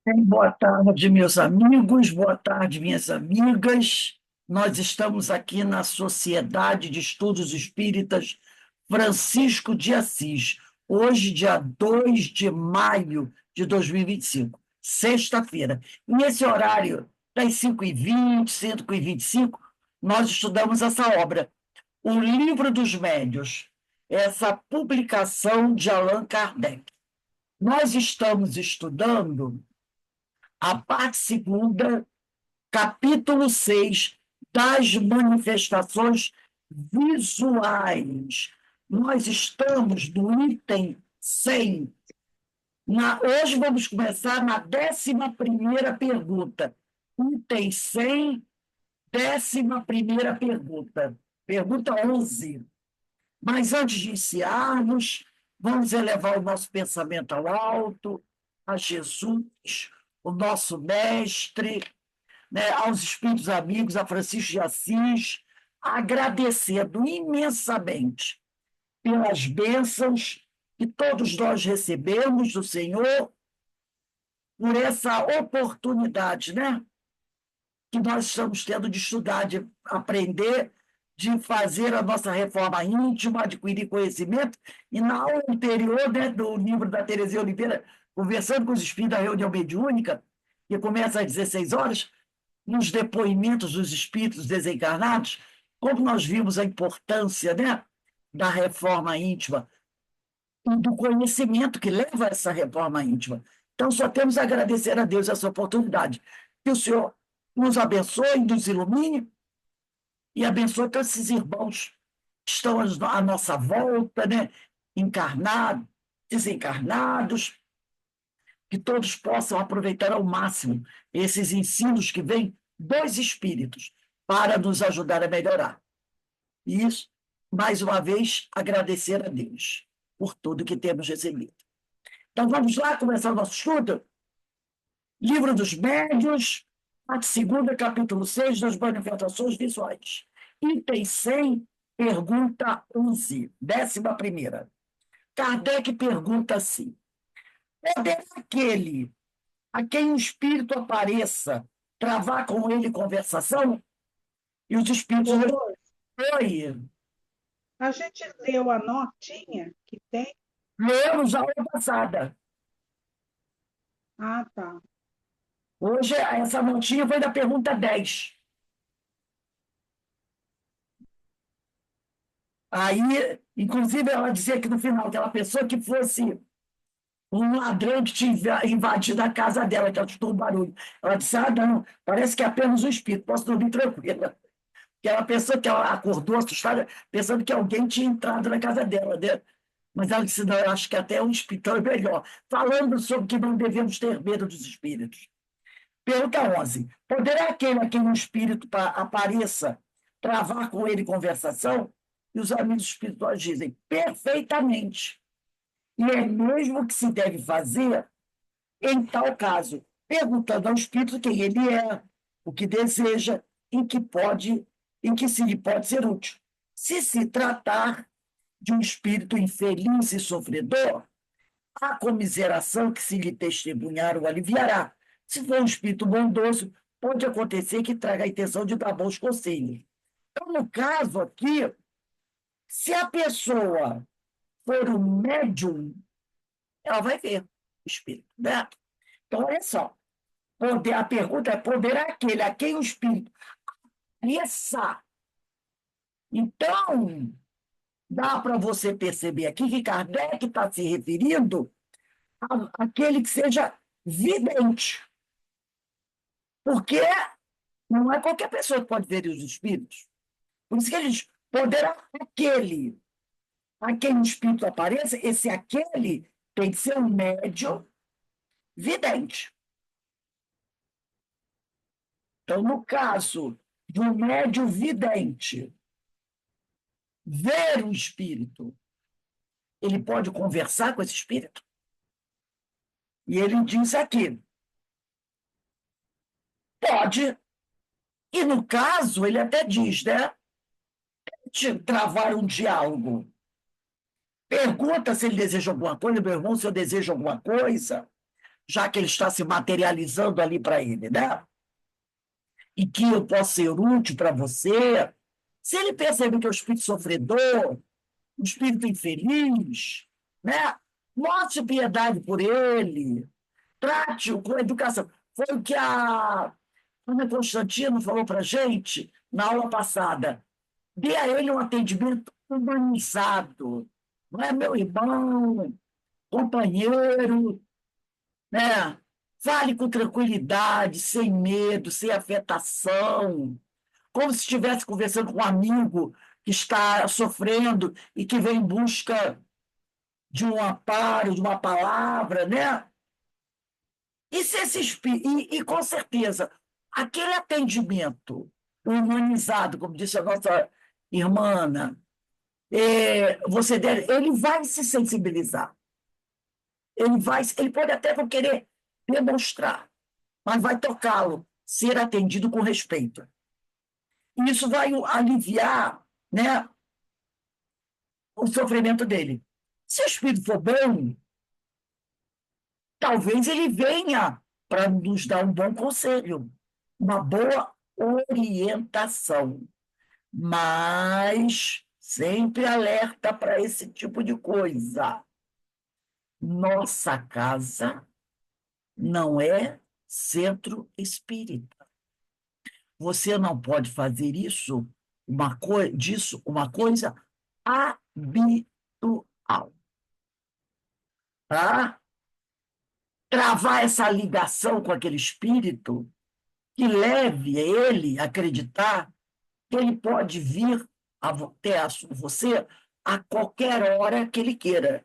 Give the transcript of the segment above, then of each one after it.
Boa tarde, meus amigos, boa tarde, minhas amigas. Nós estamos aqui na Sociedade de Estudos Espíritas Francisco de Assis, hoje, dia 2 de maio de 2025, sexta-feira. Nesse horário, das 5h20, 5h25, nós estudamos essa obra, O Livro dos Médiuns, essa publicação de Allan Kardec. Nós estamos estudando a parte segunda, capítulo 6 das manifestações visuais. Nós estamos no item 100. Hoje vamos começar na 11ª pergunta. Item 100, 11ª pergunta. Pergunta 11. Mas antes de iniciarmos, vamos elevar o nosso pensamento ao alto, a Jesus, o nosso mestre, né, aos espíritos amigos, a Francisco de Assis, agradecendo imensamente pelas bênçãos que todos nós recebemos do Senhor, por essa oportunidade, né, que nós estamos tendo de estudar, de aprender, de fazer a nossa reforma íntima, adquirir conhecimento. E na aula anterior, né, do livro da Terezinha Oliveira, conversando com os espíritos da reunião mediúnica, que começa às 16 horas, nos depoimentos dos espíritos desencarnados, como nós vimos a importância, né, da reforma íntima e do conhecimento que leva a essa reforma íntima. Então, só temos a agradecer a Deus essa oportunidade. Que o Senhor nos abençoe, nos ilumine e abençoe todos esses irmãos que estão à nossa volta, né, encarnados, desencarnados, que todos possam aproveitar ao máximo esses ensinos que vêm dos espíritos para nos ajudar a melhorar. E isso, mais uma vez, agradecer a Deus por tudo que temos recebido. Então, vamos lá começar o nosso estudo? Livro dos Médiuns, parte segunda, capítulo 6 das manifestações visuais. Item 100, pergunta 11, 11ª. Kardec pergunta assim: poderá aquele a quem o espírito apareça travar com ele conversação? E os espíritos Doutor, respondem: a gente leu a notinha que tem? lemos a aula passada. Ah, tá. Hoje, essa notinha foi da pergunta 10. Aí, inclusive, ela dizia que no final, aquela pessoa que fosse um ladrão que tinha invadido a casa dela, que ela escutou um barulho. Ela disse: ah, não, parece que é apenas um espírito, posso dormir tranquila. Que ela pensou que ela acordou assustada, pensando que alguém tinha entrado na casa dela, né? Mas ela disse: não, eu acho que até um espírito é melhor. Falando sobre que não devemos ter medo dos espíritos. Pergunta 11. Poderá aquele a quem um espírito apareça travar com ele conversação? E os amigos espirituais dizem: perfeitamente. E é mesmo que se deve fazer em tal caso, perguntando ao espírito quem ele é, o que deseja, em que se lhe pode ser útil. Se tratar de um espírito infeliz e sofredor, a comiseração que se lhe testemunhar o aliviará. Se for um espírito bondoso, pode acontecer que traga a intenção de dar bons conselhos. Então, no caso aqui, se a pessoa for um médium, ela vai ver o espírito, né? Então, olha só, a pergunta é: poderá aquele a quem o espírito apareça? Então, dá para você perceber aqui que Kardec está se referindo àquele que seja vidente, porque não é qualquer pessoa que pode ver os espíritos. Por isso que ele diz: poderá aquele a quem o espírito apareça, esse aquele tem que ser um médium vidente. Então, no caso de um médium vidente ver o espírito, ele pode conversar com esse espírito? E ele diz aqui: pode. E no caso, ele até diz, né? De travar um diálogo. Pergunta se ele deseja alguma coisa, meu irmão, se eu desejo alguma coisa. já que ele está se materializando ali para ele, né? E que eu posso ser útil para você. Se ele perceber que é um espírito sofredor, um espírito infeliz, né? Mostre piedade por ele, trate-o com educação. Foi o que a Ana Constantino falou para a gente na aula passada. Dê a ele um atendimento humanizado. Não é meu irmão, companheiro, né? Fale com tranquilidade, sem medo, sem afetação, como se estivesse conversando com um amigo que está sofrendo e que vem em busca de um amparo, de uma palavra, né? E, se esse, com certeza, aquele atendimento humanizado, como disse a nossa irmã Ana, você deve, ele vai se sensibilizar. Ele pode até não querer demonstrar, mas vai tocá-lo, ser atendido com respeito. E isso vai aliviar, né, o sofrimento dele. Se o espírito for bom, talvez ele venha para nos dar um bom conselho, uma boa orientação, mas sempre alerta para esse tipo de coisa. Nossa casa não é centro espírita. Você não pode fazer disso uma coisa habitual. Tá? Travar essa ligação com aquele espírito que leve ele a acreditar que ele pode vir ter você a qualquer hora que ele queira,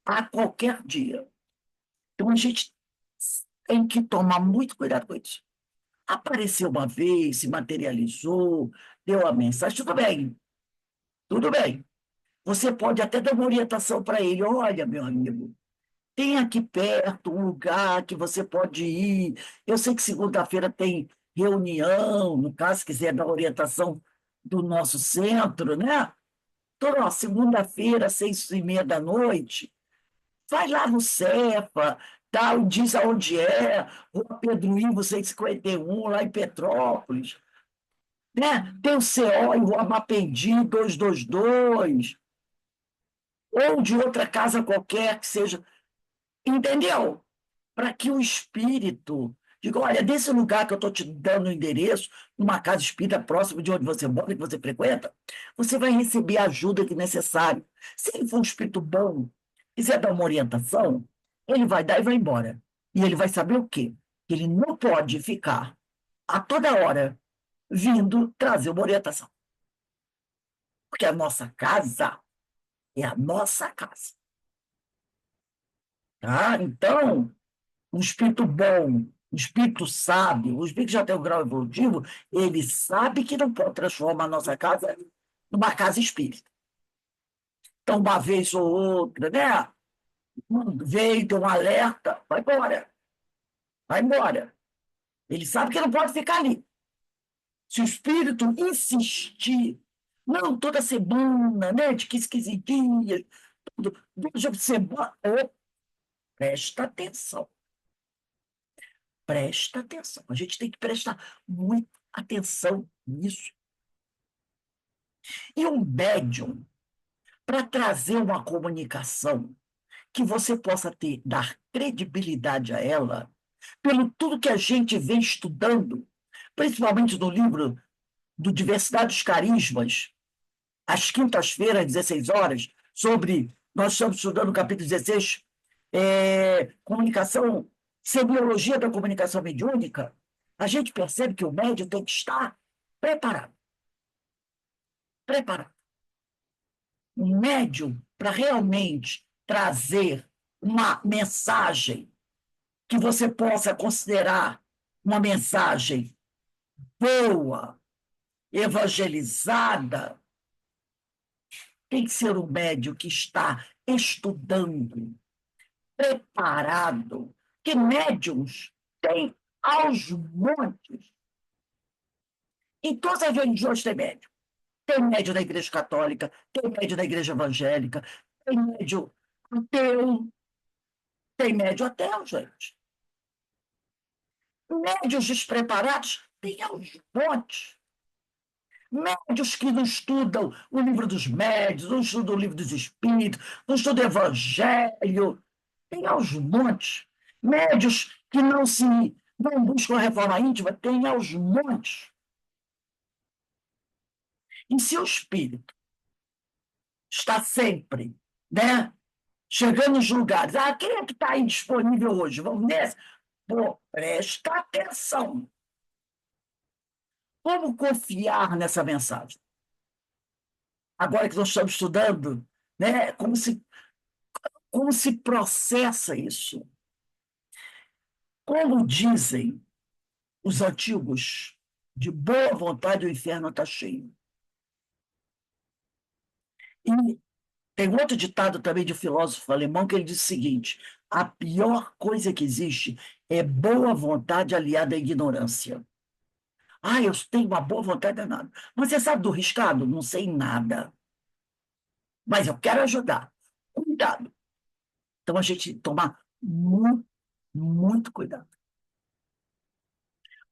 a qualquer dia. Então, a gente tem que tomar muito cuidado com isso. Apareceu uma vez, se materializou, deu a mensagem, tudo bem, tudo bem. Você pode até dar uma orientação para ele. Olha, meu amigo, tem aqui perto um lugar que você pode ir. Eu sei que segunda-feira tem reunião, no caso, se quiser dar orientação do nosso centro, né? Então, ó, segunda-feira, 6h30 da noite, vai lá no Cefa, tal, diz aonde é, Rua Pedro Ivo 151, lá em Petrópolis. Né? Tem o CO em Rua Mapendi 222, ou de outra casa qualquer que seja. Entendeu? Para que o espírito diga, olha, desse lugar que eu estou te dando o endereço, numa casa espírita próxima de onde você mora, que você frequenta, você vai receber a ajuda que é necessário. Se ele for um espírito bom, quiser dar uma orientação, ele vai dar e vai embora. E ele vai saber o quê? Que ele não pode ficar a toda hora vindo trazer uma orientação. Porque a nossa casa é a nossa casa. Tá? Então, um espírito bom, um espírito sábio, um espírito que já tem um grau evolutivo, ele sabe que não pode transformar a nossa casa numa casa espírita. Então, uma vez ou outra, né? Veio, deu um alerta, vai embora. Vai embora. Ele sabe que não pode ficar ali. Se o espírito insistir, não, toda semana, né? De 15 dias, 2 por semana, presta atenção. Presta atenção. A gente tem que prestar muita atenção nisso. E um médium, para trazer uma comunicação que você possa dar credibilidade a ela, pelo tudo que a gente vem estudando, principalmente no livro do Diversidade dos Carismas, às quintas-feiras, às 16 horas, nós estamos estudando o capítulo 16, comunicação, semiologia da comunicação mediúnica, a gente percebe que o médium tem que estar preparado. Preparado. Um médium, para realmente trazer uma mensagem que você possa considerar uma mensagem boa, evangelizada, tem que ser um médium que está estudando, preparado, que médiums tem aos montes. Em todas as religiões tem médium. Tem médium da Igreja Católica, tem médium da Igreja Evangélica, tem médium ateu, gente. Médios despreparados tem aos montes. Médios que não estudam o livro dos médios, não estudam o livro dos espíritos, não estudam o evangelho, tem aos montes. Médios que não buscam a reforma íntima, tem aos montes. E se o espírito está sempre, né, chegando nos lugares, quem é que está aí disponível hoje? Vamos nesse? Pô, presta atenção. Como confiar nessa mensagem? Agora que nós estamos estudando, né, como se processa isso? Como dizem os antigos, de boa vontade o inferno está cheio. E tem outro ditado também de filósofo alemão que ele diz o seguinte: a pior coisa que existe é boa vontade aliada à ignorância. Eu tenho uma boa vontade danada. Mas você sabe do riscado? Não sei nada. Mas eu quero ajudar. Cuidado. Então a gente tomar muito, muito cuidado.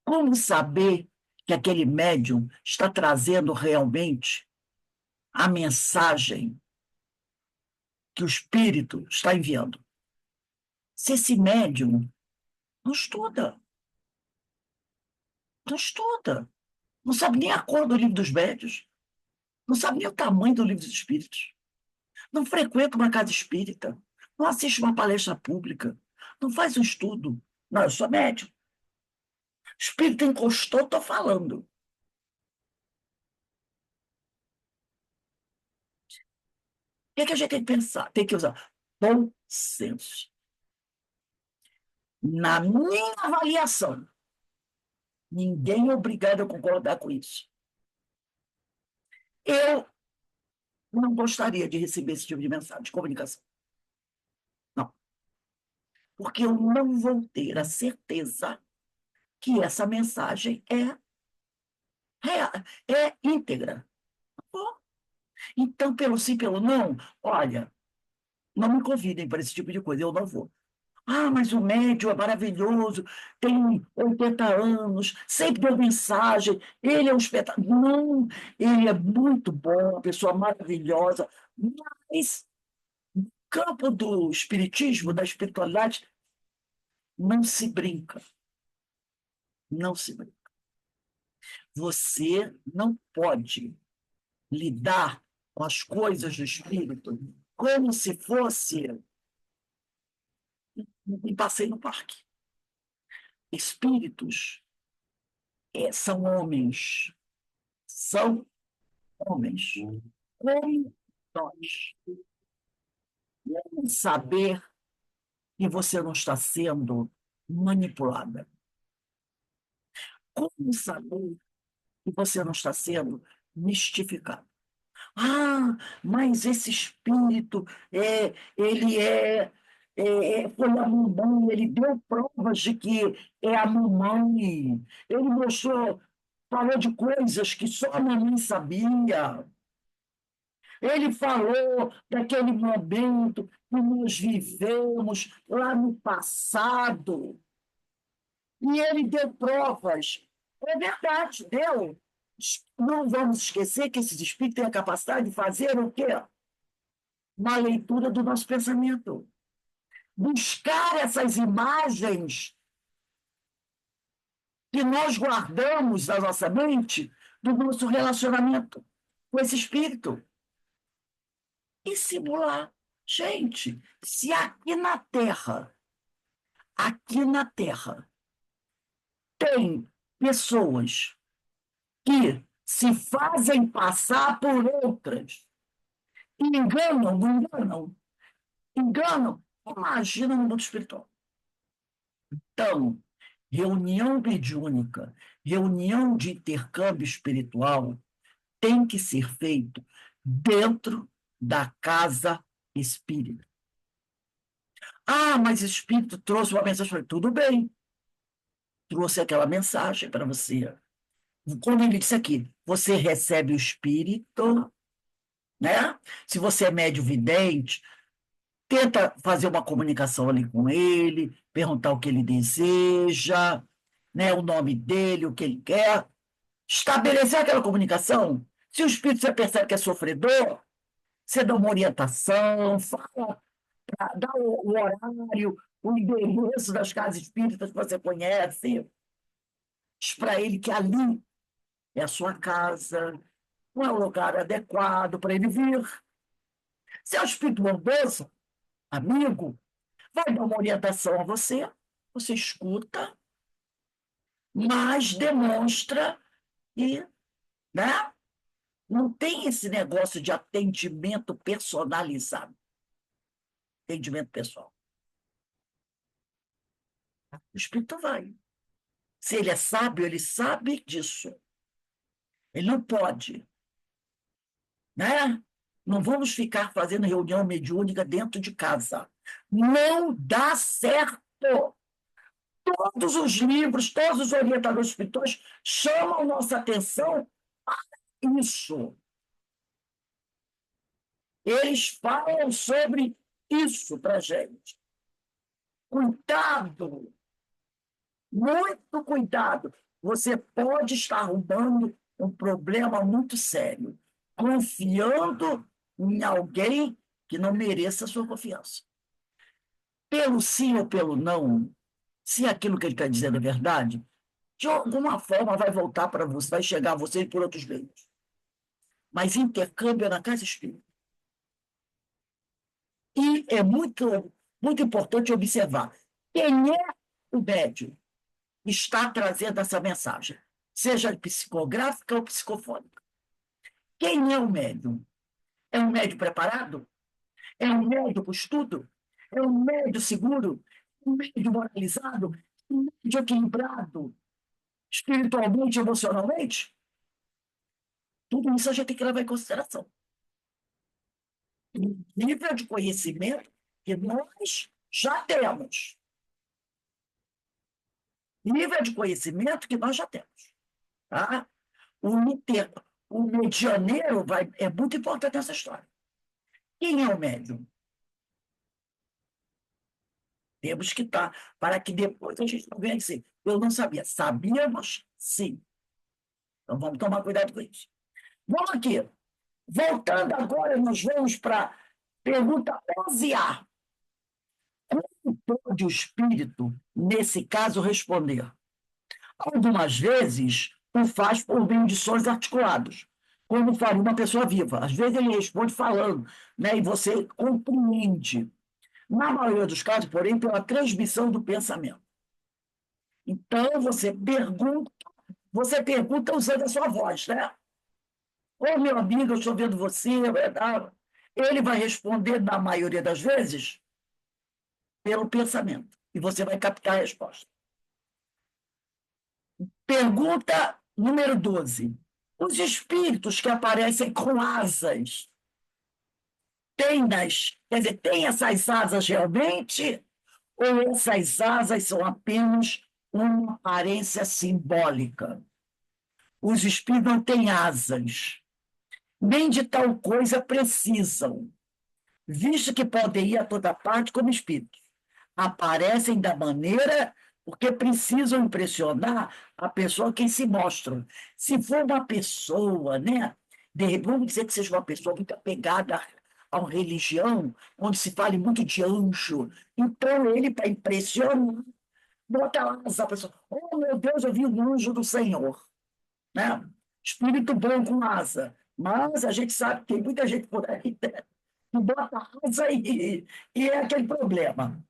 Como saber que aquele médium está trazendo realmente a mensagem que o espírito está enviando? Se esse médium não estuda, não estuda, não sabe nem a cor do livro dos médios, não sabe nem o tamanho do livro dos espíritos, não frequenta uma casa espírita, não assiste uma palestra pública, não faz um estudo. Não, eu sou médium. Espírito encostou, estou falando. O que é que a gente tem que pensar? Tem que usar bom senso. Na minha avaliação, ninguém é obrigado a concordar com isso. Eu não gostaria de receber esse tipo de mensagem, de comunicação. Não. Porque eu não vou ter a certeza que essa mensagem é real, é íntegra. Bom, então, pelo sim, pelo não, olha, não me convidem para esse tipo de coisa, eu não vou. Mas o médium é maravilhoso, tem 80 anos, sempre deu mensagem, ele é um espetáculo. Não, ele é muito bom, pessoa maravilhosa, mas no campo do espiritismo, da espiritualidade, não se brinca. Não se brinca. Você não pode lidar com as coisas do espírito como se fosse um passeio no parque. Espíritos são homens, são homens, como nós. Como saber que você não está sendo manipulada? Como saber que você não está sendo mistificada? Mas esse espírito, foi a mamãe, ele deu provas de que é a mamãe. Ele mostrou, falou de coisas que só a mamãe sabia. Ele falou daquele momento que nós vivemos lá no passado. E ele deu provas. É verdade, deu. Não vamos esquecer que esses espíritos têm a capacidade de fazer o quê? Uma leitura do nosso pensamento. Buscar essas imagens que nós guardamos na nossa mente do nosso relacionamento com esse espírito. E simular. Gente, se aqui na Terra, tem pessoas que se fazem passar por outras, enganam, não enganam? Enganam. Imagina no mundo espiritual. Então, reunião mediúnica, reunião de intercâmbio espiritual, tem que ser feito dentro da casa espírita. Mas o espírito trouxe uma mensagem. Tudo bem, trouxe aquela mensagem para você. Quando ele disse aqui, você recebe o espírito, né? Se você é médio vidente, tenta fazer uma comunicação ali com ele, perguntar o que ele deseja, né, o nome dele, o que ele quer, estabelecer aquela comunicação. Se o espírito você percebe que é sofredor, você dá uma orientação, fala, dá o horário, o endereço das casas espíritas que você conhece, diz para ele que ali é a sua casa, não é o lugar adequado para ele vir. Se é o espírito bondoso, amigo, vai dar uma orientação a você, você escuta, mas demonstra e, né, não tem esse negócio de atendimento personalizado, atendimento pessoal. O espírito vai. Se ele é sábio, ele sabe disso. Ele não pode, né? Não vamos ficar fazendo reunião mediúnica dentro de casa. Não dá certo. Todos os livros, todos os orientadores espirituais chamam nossa atenção para isso. Eles falam sobre isso para a gente. Cuidado, muito cuidado. Você pode estar arrumando um problema muito sério, confiando em alguém que não mereça a sua confiança. Pelo sim ou pelo não, se aquilo que ele está dizendo é verdade, de alguma forma vai voltar para você, vai chegar a você por outros meios. Mas intercâmbio é na casa espírita. E é muito, muito importante observar quem é o médium que está trazendo essa mensagem, seja psicográfica ou psicofônica. Quem é o médium? É um médium preparado? É um médium com estudo? É um médium seguro? Um médium moralizado? Um médium equilibrado? Espiritualmente, emocionalmente? Tudo isso a gente tem que levar em consideração. O nível de conhecimento que nós já temos. Nível de conhecimento que nós já temos. Tá? O medianeiro é muito importante nessa história. Quem é o médium? Temos que estar, para que depois a gente não venha dizer, eu não sabia. Sabíamos, sim. Então vamos tomar cuidado com isso. Vamos aqui. Voltando agora, nós vamos para a pergunta 11A. Como pode o espírito, nesse caso, responder? Algumas vezes o faz por meio de sons articulados, como faria uma pessoa viva. Às vezes ele responde falando, né, e você compreende. Na maioria dos casos, porém, pela transmissão do pensamento. Então, você pergunta usando a sua voz, né? Ô, meu amigo, eu estou vendo você. Ele vai responder, na maioria das vezes, pelo pensamento. E você vai captar a resposta. Pergunta número 12. Os espíritos que aparecem com asas, têm essas asas realmente? Ou essas asas são apenas uma aparência simbólica? Os espíritos não têm asas, nem de tal coisa precisam, visto que podem ir a toda parte como espíritos. Aparecem da maneira porque precisam impressionar a pessoa a quem se mostram. Se for uma pessoa, né? Vamos dizer que seja uma pessoa muito apegada a uma religião, onde se fale muito de anjo, então ele, para impressionar, bota lá essa pessoa, oh meu Deus, eu vi um anjo do Senhor, né? Espírito bom com asa. Mas a gente sabe que tem muita gente por aí, né, que bota asa e é aquele problema.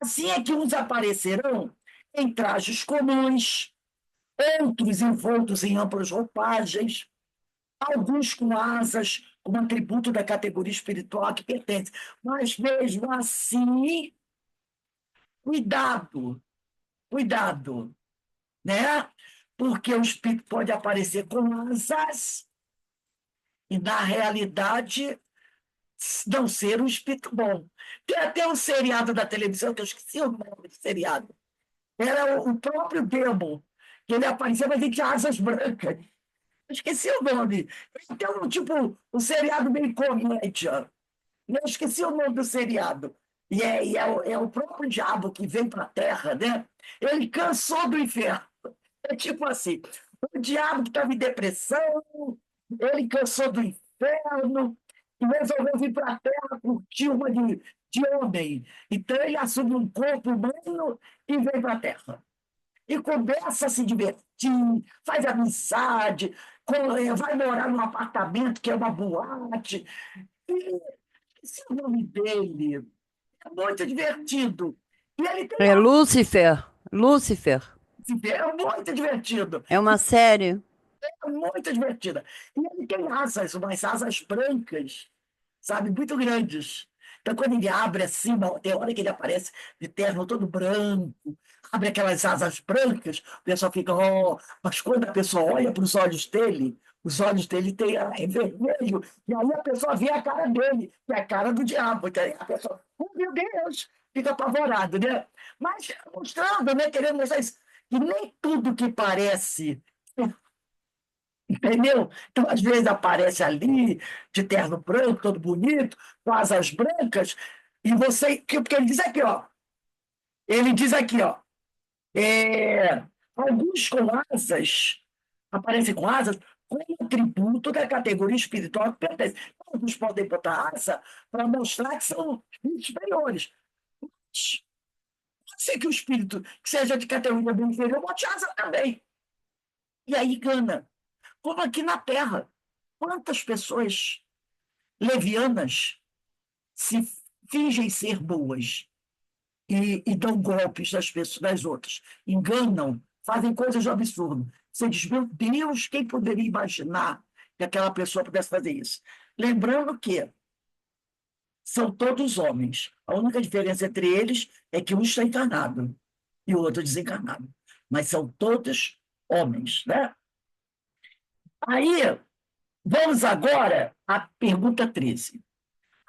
Assim é que uns aparecerão em trajes comuns, outros envoltos em amplas roupagens, alguns com asas, como atributo da categoria espiritual a que pertence. Mas mesmo assim, cuidado, cuidado, né? Porque o espírito pode aparecer com asas e, na realidade, não ser um espírito bom. Tem até um seriado da televisão, que eu esqueci o nome do seriado. Era o próprio Demo, que ele aparecia, mas ele tinha asas brancas. Eu esqueci o nome. Então, tipo, um seriado meio comédia. Eu esqueci o nome do seriado. É o próprio diabo que vem para a Terra, né? Ele cansou do inferno. É tipo assim, o diabo que estava em depressão, ele cansou do inferno e resolveu vir para a Terra curtir uma de homem. Então ele assume um corpo humano e vem para a Terra. E começa a se divertir, faz amizade, vai morar num apartamento que é uma boate. E esse é o nome dele. É muito divertido. E ele tem É Lúcifer. Lúcifer. é muito divertido. É uma série. É muito divertida. E ele tem asas, umas asas brancas, sabe, muito grandes. Então, quando ele abre assim, tem hora que ele aparece de terno todo branco, abre aquelas asas brancas, o pessoal fica, oh, mas quando a pessoa olha para os olhos dele têm, é vermelho, e aí a pessoa vê a cara dele, que é a cara do diabo. Então, aí a pessoa, oh, meu Deus, fica apavorado, né? Mas mostrando, né, querendo mostrar isso, que nem tudo que parece. Entendeu? Então, às vezes, aparece ali, de terno branco, todo bonito, com asas brancas, e você. Porque ele diz aqui, ó, é, alguns com asas, aparecem com asas, como atributo da categoria espiritual que pertence. Alguns podem botar asa para mostrar que são espíritos superiores. Mas pode ser que o espírito que seja de categoria bem inferior bote asa também. E aí engana. Como aqui na Terra. Quantas pessoas levianas se fingem ser boas e dão golpes nas pessoas, nas outras, enganam, fazem coisas de absurdo. Você diz, meu Deus, quem poderia imaginar que aquela pessoa pudesse fazer isso? Lembrando que são todos homens. A única diferença entre eles é que um está encarnado e o outro desencarnado. Mas são todos homens, né? Aí, vamos agora à pergunta 13.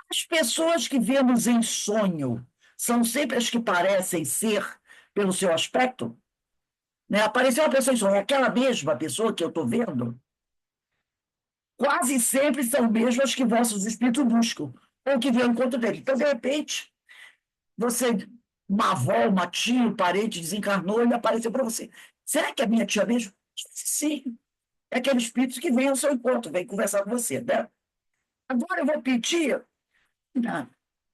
As pessoas que vemos em sonho são sempre as que parecem ser pelo seu aspecto? Né? Apareceu uma pessoa em sonho, aquela mesma pessoa que eu estou vendo, quase sempre são mesmas que vossos espíritos buscam, ou que vêm ao encontro dele. Então, de repente, você, uma avó, uma tia, um parente desencarnou e apareceu para você. Será que é minha tia mesmo? Sim, é aquele espírito que vem ao seu encontro, vem conversar com você. Né? Agora eu vou pedir, né,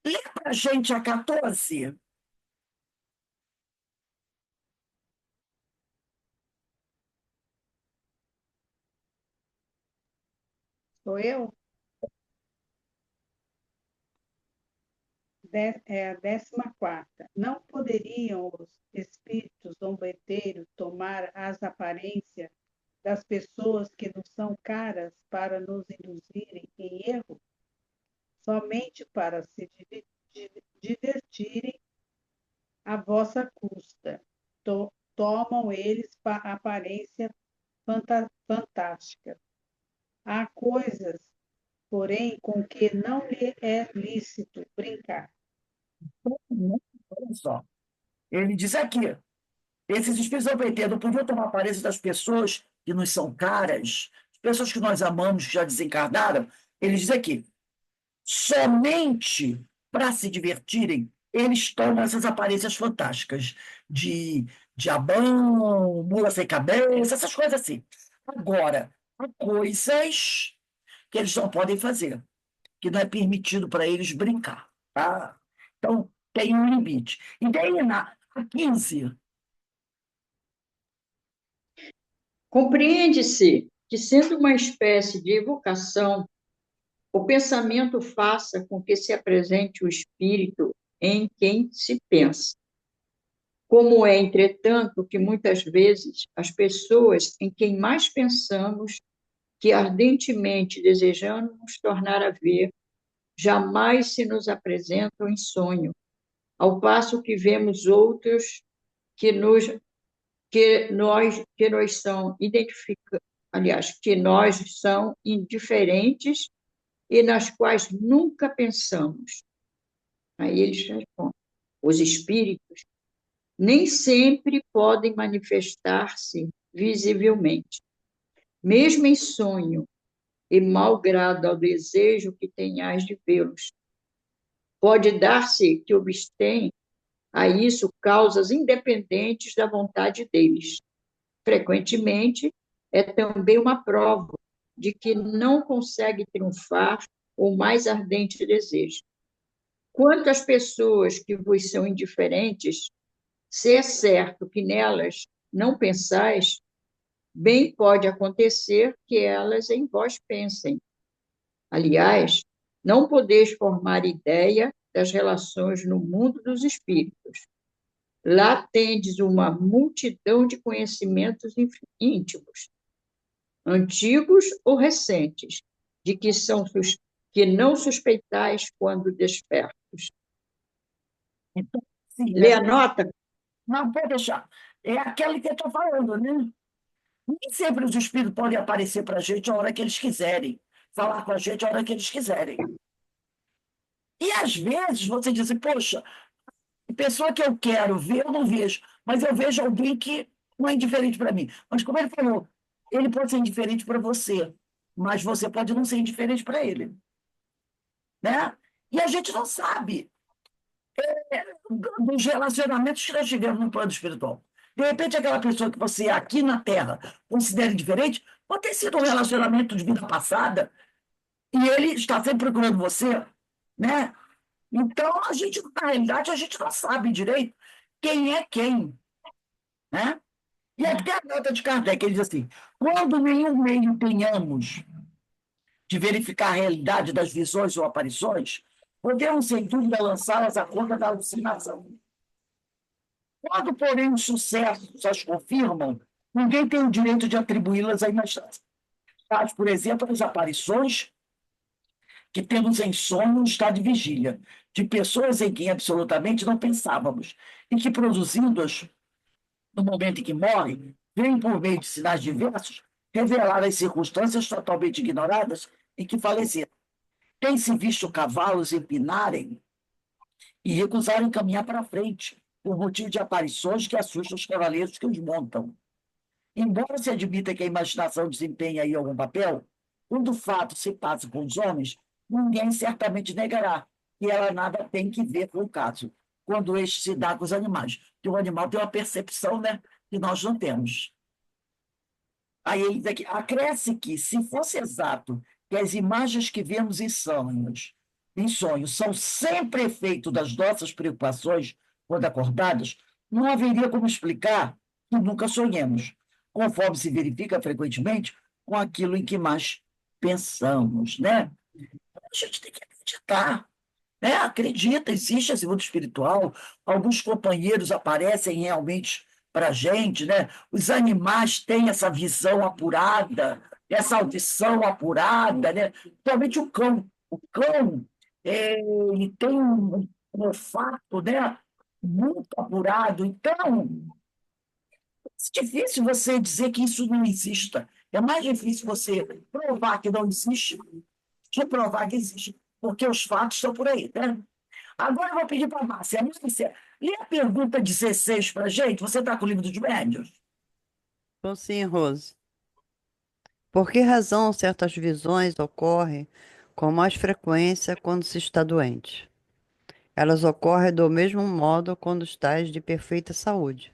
lê para a gente a 14. Sou eu? É a 14ª. Não poderiam os espíritos zombeteiros tomar as aparências das pessoas que nos são caras para nos induzirem em erro, somente para se divertirem à vossa custa. Tomam eles aparência fantástica. Há coisas, porém, com que não lhe é lícito brincar. Olha só. Ele diz aqui: esses espíritos obedientes não podiam tomar aparência das pessoas que nos são caras, as pessoas que nós amamos, que já desencarnaram. Ele diz aqui: somente para se divertirem, eles tomam essas aparências fantásticas de diabão, mula sem cabeça, essas coisas assim. Agora, há coisas que eles não podem fazer, que não é permitido para eles brincar. Tá? Então, tem um limite. E daí, na 15. Compreende-se que, sendo uma espécie de evocação, o pensamento faça com que se apresente o espírito em quem se pensa. Como é, entretanto, que muitas vezes as pessoas em quem mais pensamos, que ardentemente desejamos tornar a ver, jamais se nos apresentam em sonho, ao passo que vemos outros que nós são aliás, que nós são indiferentes e nas quais nunca pensamos. Aí eles respondem: os espíritos nem sempre podem manifestar-se visivelmente. Mesmo em sonho, e malgrado ao desejo que tenhais de vê-los, pode dar-se que obstém a isso causas independentes da vontade deles. frequentemente, é também uma prova de que não consegue triunfar o mais ardente desejo. Quanto às pessoas que vos são indiferentes, se é certo que nelas não pensais, bem pode acontecer que elas em vós pensem. Aliás, não podeis formar ideia das relações no mundo dos espíritos. Lá tendes uma multidão de conhecimentos íntimos, antigos ou recentes, de que não suspeitais quando despertos. Então, sim, Lê a nota? não pode deixar. É aquele que eu estou falando, né? Nem sempre os espíritos podem aparecer para a gente a hora que eles quiserem, falar com a gente a hora que eles quiserem. E às vezes você diz assim, poxa, a pessoa que eu quero ver, eu não vejo, mas eu vejo alguém que não é indiferente para mim. Mas como ele falou, ele pode ser indiferente para você, mas você pode não ser indiferente para ele, né? E a gente não sabe dos relacionamentos que nós tivemos no plano espiritual. De repente, aquela pessoa que você aqui na Terra considera indiferente, pode ter sido um relacionamento de vida passada, e ele está sempre procurando você, né? Então, a gente, na realidade, a gente não sabe direito quem é quem, né? E aí tem a nota de Kardec, ele diz assim, quando nenhum meio tenhamos de verificar a realidade das visões ou aparições, podemos, sem dúvida, lançá-las à conta da alucinação. Quando, porém, os sucessos as confirmam, ninguém tem o direito de atribuí-las à imaginação. Por exemplo, as aparições que temos em sonho, estado de vigília, de pessoas em quem absolutamente não pensávamos, e que, produzindo-as no momento em que morrem, vêm, por meio de sinais diversos, revelar as circunstâncias totalmente ignoradas em que faleceram. Tem-se visto cavalos empinarem e recusarem caminhar para frente, por motivo de aparições que assustam os cavaleiros que os montam. Embora se admita que a imaginação desempenhe aí algum papel, quando o fato se passa com os homens, ninguém certamente negará que ela nada tem que ver com o caso, quando este se dá com os animais. Porque o animal tem uma percepção, né, que nós não temos. Aí ele diz aqui, acresce que, se fosse exato que as imagens que vemos em sonhos, são sempre efeito das nossas preocupações quando acordadas, não haveria como explicar que nunca sonhemos, conforme se verifica frequentemente com aquilo em que mais pensamos, né? A gente tem que acreditar, né? Acredita, existe esse mundo espiritual, alguns companheiros aparecem realmente para a gente, né? Os animais têm essa visão apurada, essa audição apurada, né? Principalmente o cão. O cão, ele tem um olfato, né? Muito apurado. Então, é difícil você dizer que isso não exista. É mais difícil você provar que não existe que provar que existe, porque os fatos estão por aí, né? Agora eu vou pedir para a Márcia. Márcia, lê a pergunta 16 para a gente. Você está com o livro dos médiuns? Então, sim, Rose. Por que razão certas visões ocorrem com mais frequência quando se está doente? Elas ocorrem do mesmo modo quando estás de perfeita saúde.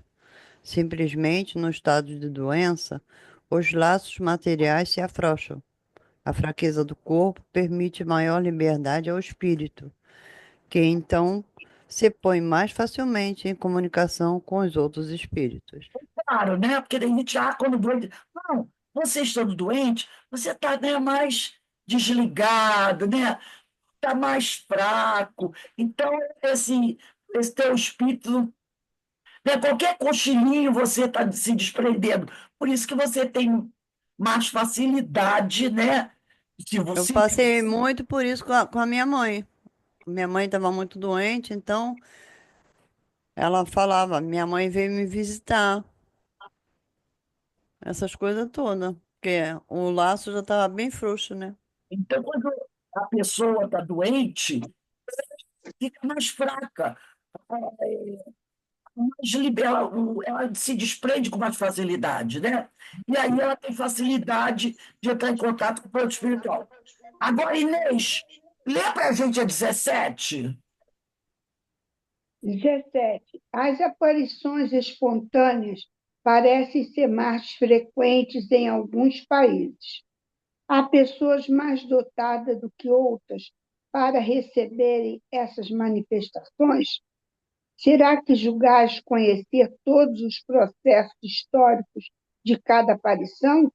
Simplesmente, no estado de doença, os laços materiais se afrouxam. A fraqueza do corpo permite maior liberdade ao espírito, que então se põe mais facilmente em comunicação com os outros espíritos. Claro, né? Porque a gente, quando doente. Não, você estando doente, você está, né, mais desligado, né? Está mais fraco. Então, esse teu espírito, né? Qualquer cochilinho você está se desprendendo. Por isso que você tem mais facilidade, né? Se Eu você. passei muito por isso com a minha mãe. Minha mãe estava muito doente, então ela falava, minha mãe veio me visitar, essas coisas todas, porque o laço já estava bem frouxo, né? Então, quando a pessoa está doente, fica mais fraca, mais libera, ela se desprende com mais facilidade, né? E aí ela tem facilidade de entrar em contato com o plano espiritual. Agora, Inês, lê para a gente a 17. 17. As aparições espontâneas parecem ser mais frequentes em alguns países. Há pessoas mais dotadas do que outras para receberem essas manifestações? Será que julgais conhecer todos os processos históricos de cada aparição?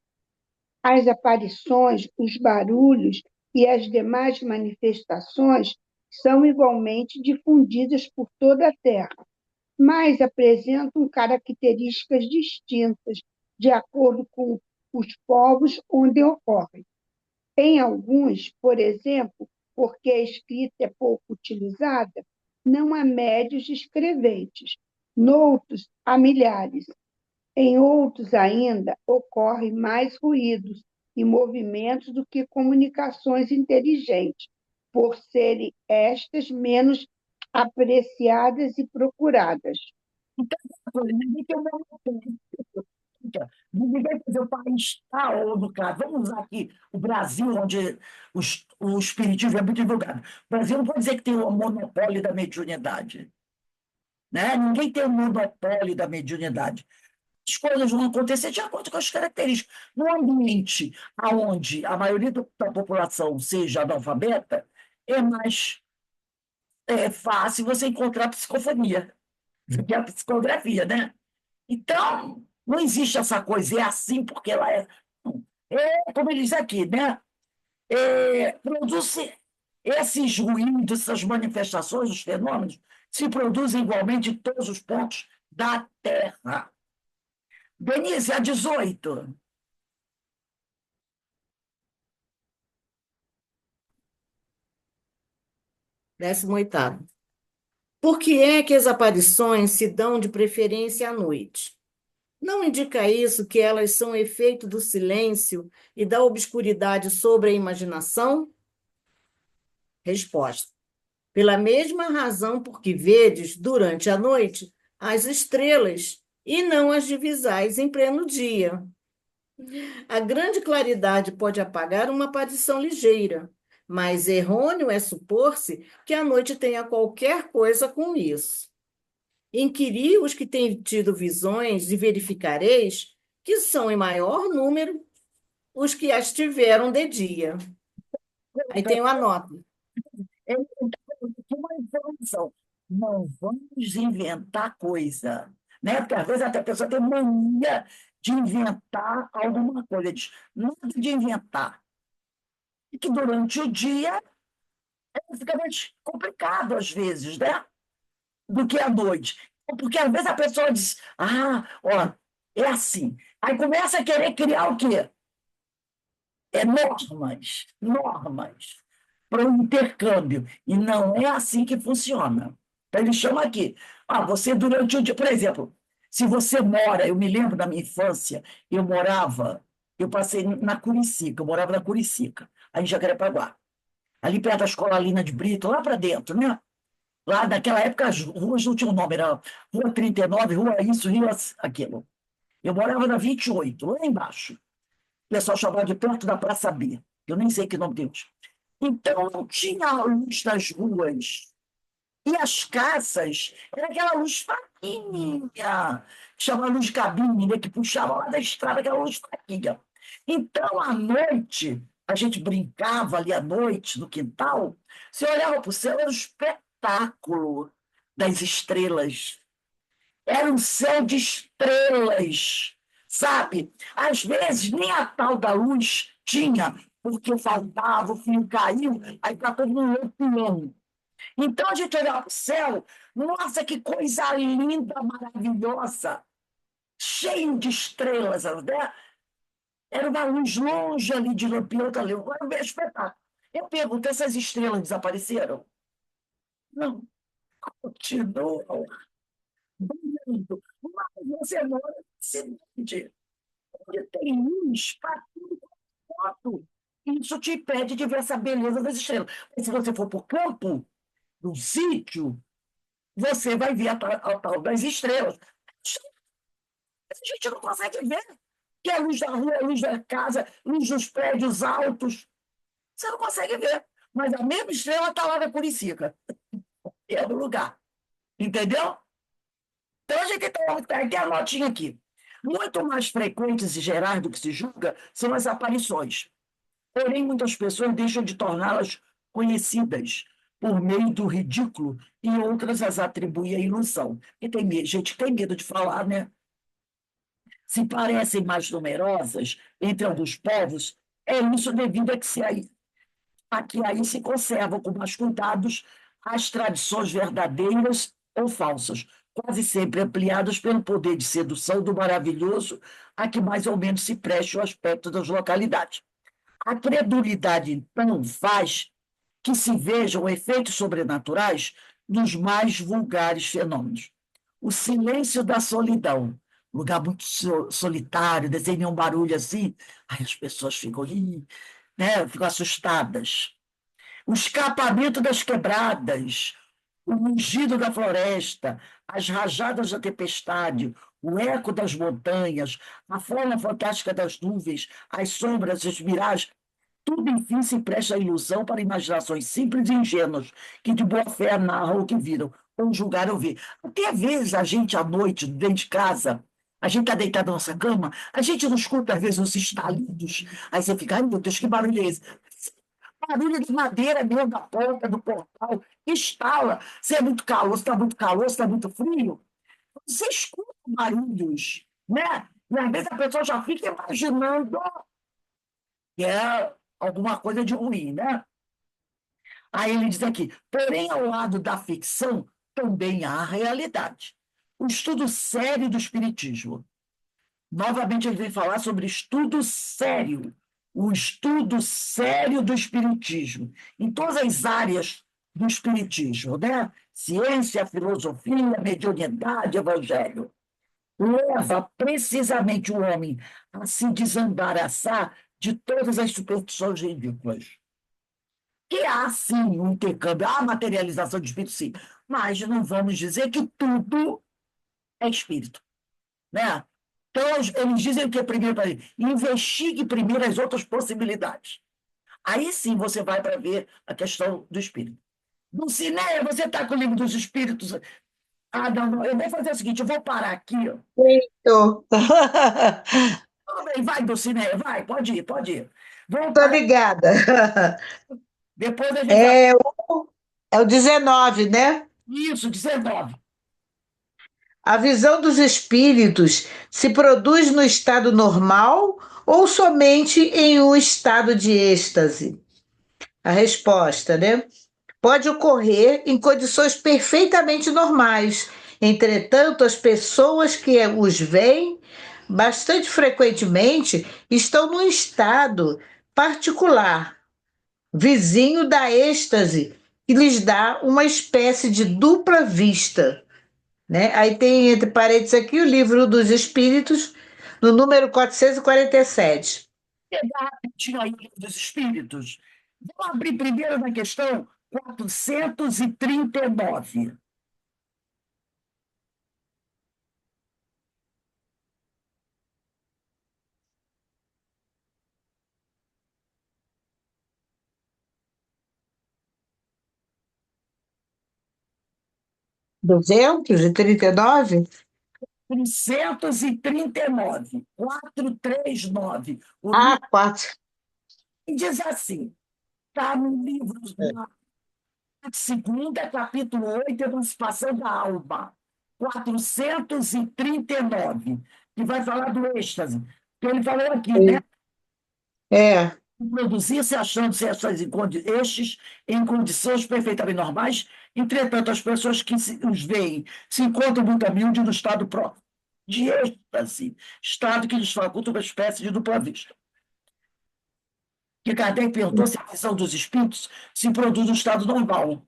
As aparições, os barulhos e as demais manifestações são igualmente difundidas por toda a Terra, mas apresentam características distintas de acordo com os povos onde ocorrem. Em alguns, por exemplo, porque a escrita é pouco utilizada, não há médios escreventes. Noutros, há milhares. Em outros ainda, ocorrem mais ruídos e movimentos do que comunicações inteligentes, por serem estas menos apreciadas e procuradas. Então, ninguém tem uma política, ninguém fazer o país tal, ou no caso, vamos usar aqui o Brasil, onde o espiritismo é muito divulgado. O Brasil não pode dizer que tem o monopólio da mediunidade. Né? Ninguém tem o monopólio da mediunidade. As coisas vão acontecer de acordo com as características. No ambiente onde a maioria da população seja analfabeta, é mais fácil você encontrar psicofonia do que a psicografia, né? Então, não existe essa coisa, é assim porque ela é. Como ele diz aqui, né? Produz esses ruídos, essas manifestações, os fenômenos, se produzem igualmente em todos os pontos da Terra. Denise, a 18. Décimo oitavo. Por que é que as aparições se dão de preferência à noite? Não indica isso que elas são efeito do silêncio e da obscuridade sobre a imaginação? Resposta. Pela mesma razão por que vedes, durante a noite, as estrelas e não as divisais em pleno dia. A grande claridade pode apagar uma aparição ligeira, mas errôneo é supor-se que a noite tenha qualquer coisa com isso. Inquiri os que têm tido visões e verificareis que são em maior número os que as tiveram de dia. Aí tem uma nota. Uma informação. Não vamos inventar coisa. Né? Porque às vezes até a pessoa tem mania de inventar alguma coisa. Diz, nada de inventar. E que durante o dia fica mais complicado, às vezes, né? Do que à noite. Porque às vezes a pessoa diz, ó, é assim. Aí começa a querer criar o quê? Normas para o intercâmbio. E não é assim que funciona. Então, ele chama aqui. Você durante o dia, por exemplo, se você mora, eu me lembro da minha infância, eu passei na Curicica, eu morava na Curicica, aí em Jacarepaguá, ali perto da Escola Lina de Brito, lá para dentro, né? Lá naquela época as ruas não tinham nome, era Rua 39, Rua isso, Rua aquilo. Eu morava na 28, lá embaixo. O pessoal chamava de perto da Praça B. Eu nem sei que nome tem hoje. Então, não tinha luz nas ruas. E as casas, era aquela luz fraquinha, que chama luz de cabine, né, que puxava lá da estrada, aquela luz fraquinha. Então, à noite, a gente brincava ali à noite, no quintal, você olhava para o céu, era um espetáculo das estrelas. Era um céu de estrelas, sabe? Às vezes nem a tal da luz tinha, porque faltava, o fio caiu, aí está todo mundo lampião. Então a gente olhava para o céu, nossa, que coisa linda, maravilhosa, cheio de estrelas, né? Era uma luz longe ali de lampião, outra ali, agora um espetáculo. Eu pergunto, essas estrelas desapareceram? Não, continuam brilhando. Mas você mora na cidade, onde tem luz para tudo quanto. Isso te impede de ver essa beleza das estrelas. Mas se você for para o campo, no sítio, você vai ver a tal das estrelas. A gente não consegue ver. Que é a luz da rua, a luz da casa, a luz dos prédios altos. Você não consegue ver. Mas a mesma estrela está lá na Curicica. É do lugar. Entendeu? Então a gente tem a notinha aqui. Muito mais frequentes e gerais do que se julga são as aparições. Porém, muitas pessoas deixam de torná-las conhecidas por meio do ridículo e outras as atribuem à ilusão. E tem gente que tem medo de falar, né? Se parecem mais numerosas entre alguns povos, é isso devido a que aí se conservam com mais cuidados as tradições verdadeiras ou falsas, quase sempre ampliadas pelo poder de sedução do maravilhoso a que mais ou menos se preste o aspecto das localidades. A credulidade, então, faz que se vejam efeitos sobrenaturais nos mais vulgares fenômenos. O silêncio da solidão, lugar muito solitário, desenha um barulho assim, aí as pessoas ficam, né, ficam assustadas. O escapamento das quebradas, o mugido da floresta, as rajadas da tempestade, o eco das montanhas, a forma fantástica das nuvens, as sombras, as miragens, tudo, enfim, se presta à ilusão para imaginações simples e ingênuas, que de boa fé narram o que viram, ou julgaram ver. Até às vezes a gente, à noite, dentro de casa, a gente está deitado na nossa cama, a gente não escuta, às vezes, uns estalidos. Aí você fica, ai meu Deus, que barulho é esse? Barulho de madeira mesmo, da porta, do portal, estala. Se é muito calor, se está muito calor, se está muito frio, você escuta barulhos, né? E às vezes a pessoa já fica imaginando que é alguma coisa de ruim, né? Aí ele diz aqui, porém, ao lado da ficção, também há a realidade. O estudo sério do espiritismo. Novamente, ele vem falar sobre estudo sério, o estudo sério do espiritismo, em todas as áreas do espiritismo, né? Ciência, filosofia, mediunidade, evangelho. Leva precisamente o homem a se desembaraçar de todas as superstições ridículas. Que há, sim, um intercâmbio, há materialização de espírito, sim, mas não vamos dizer que tudo é espírito, né? Então, eles dizem o que primeiro para ele? Investigue primeiro as outras possibilidades. Aí sim você vai para ver a questão do espírito. Dulcinea, você está com o livro dos espíritos? Ah, não, não, eu vou fazer o seguinte, eu vou parar aqui. Ó. Tô. Tudo bem, vai, Dulcinea, vai, pode ir, pode ir. Vamos Tô parar, ligada. depois a gente vai. É o 19, né? Isso, 19. A visão dos espíritos se produz no estado normal ou somente em um estado de êxtase? A resposta, né? Pode ocorrer em condições perfeitamente normais. Entretanto, as pessoas que os veem bastante frequentemente estão num estado particular, vizinho da êxtase, que lhes dá uma espécie de dupla vista, né? Aí tem entre parênteses aqui o livro dos Espíritos, no número 447. Pegar rapidinho aí o livro dos espíritos. Vamos abrir primeiro na questão 439. Duzentos e trinta e nove. 439. 439. O Ah, livro quatro. diz assim, está no livro, na segunda, capítulo 8, Emancipação da Alma. 439, que vai falar do êxtase. Que ele falou aqui, né? É, Produzir-se achando-se estes em condições perfeitamente normais, entretanto, as pessoas que os veem se encontram muito humildes no estado próprio de êxtase, estado que lhes faculta uma espécie de dupla vista. Que Kardec perguntou se a visão dos espíritos se produz no estado normal,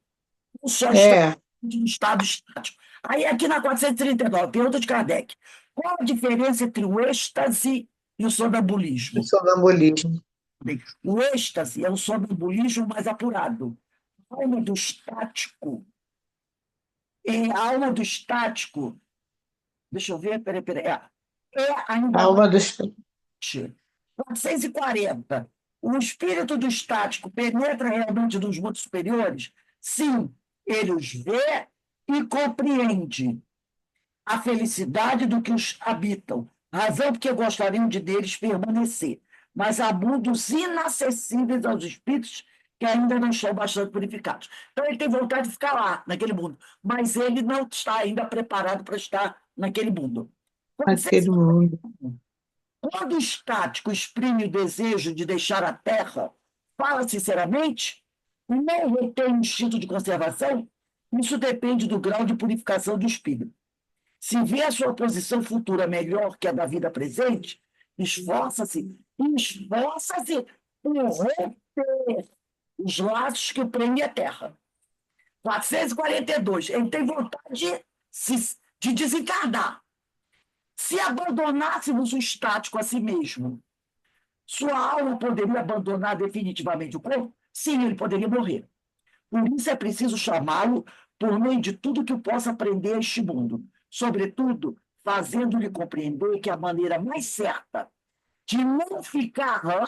ou só está no estado estático. Aí, aqui na 439, pergunta de Kardec: qual a diferença entre o êxtase e o sonambulismo? o sonambulismo. O êxtase é o sonambulismo mais apurado. A alma do estático, deixa eu ver, peraí, ainda Alma do Espírito. 440. O espírito do estático penetra realmente nos mundos superiores? Sim, ele os vê e compreende a felicidade do que os habitam, Razão porque gostariam de deles permanecer, mas há mundos inacessíveis aos espíritos que ainda não estão bastante purificados. Então, ele tem vontade de ficar lá, naquele mundo, mas ele não está ainda preparado para estar naquele mundo. Aquele mundo. Quando o estático exprime o desejo de deixar a Terra, fala sinceramente, não retém o instinto de conservação, isso depende do grau de purificação do espírito. Se vê a sua posição futura melhor que a da vida presente, esforça-se por romper os laços que o prendem à Terra. 442. Ele tem vontade de desencarnar. Se abandonássemos o estático a si mesmo, sua alma poderia abandonar definitivamente o corpo? Sim, ele poderia morrer. Por isso é preciso chamá-lo por meio de tudo que o possa aprender a este mundo, sobretudo fazendo-lhe compreender que a maneira mais certa de não ficar lá,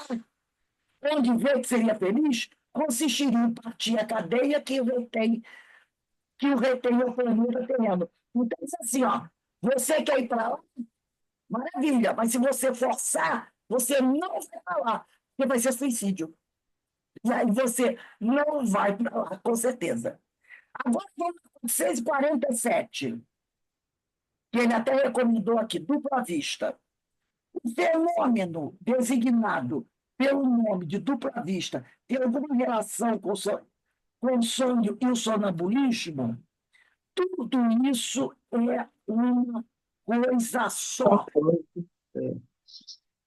onde vê que seria feliz, consistiria em partir a cadeia que o retém ao planeta terreno. Então, é assim, ó, você quer ir para lá? Maravilha, mas se você forçar, você não vai para lá, porque vai ser suicídio. E aí você não vai para lá, com certeza. Agora, vamos para 647, que ele até recomendou aqui, dupla vista. O fenômeno designado pelo nome de dupla vista tem alguma relação com o sonho e o sonambulismo? Tudo isso é uma coisa só.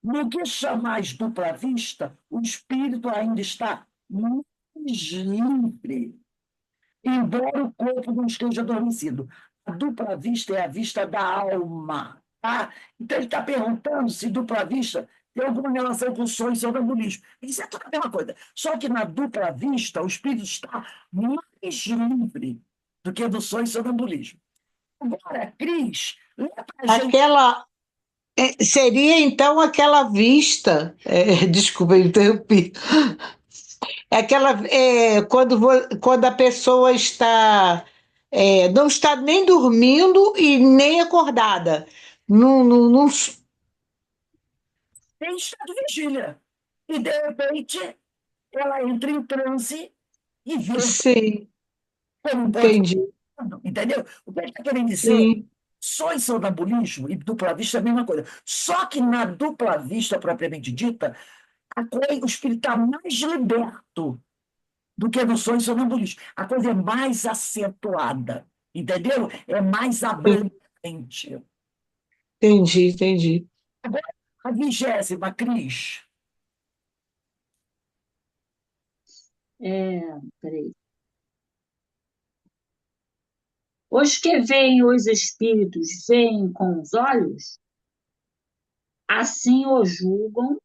No que chamais dupla vista, o espírito ainda está mais livre, embora o corpo não esteja adormecido. A dupla vista é a vista da alma. Tá? Então, ele está perguntando se dupla vista tem alguma relação com o sonho e sonambulismo. Isso é tudo a mesma coisa. Só que na dupla vista, o espírito está mais livre do que do sonho e sonambulismo. Agora, Cris, lê para a gente. Seria, então, aquela vista. Desculpa, eu interrompi. Quando a pessoa não está nem dormindo e nem acordada. Não, Tem estado de vigília. E, de repente, ela entra em transe e vê sim, como pode. entendi. Entendeu? O que ele está querendo dizer, Sim, sonho e sonambulismo e dupla vista é a mesma coisa. Só que na dupla vista, propriamente dita, o espírito está mais liberto do que no sonho e sonambulismo. A coisa é mais acentuada, entendeu? É mais abrangente. entendi. Agora, a 20ª, Cris. Peraí. Os que veem os espíritos veem com os olhos, assim o julgam,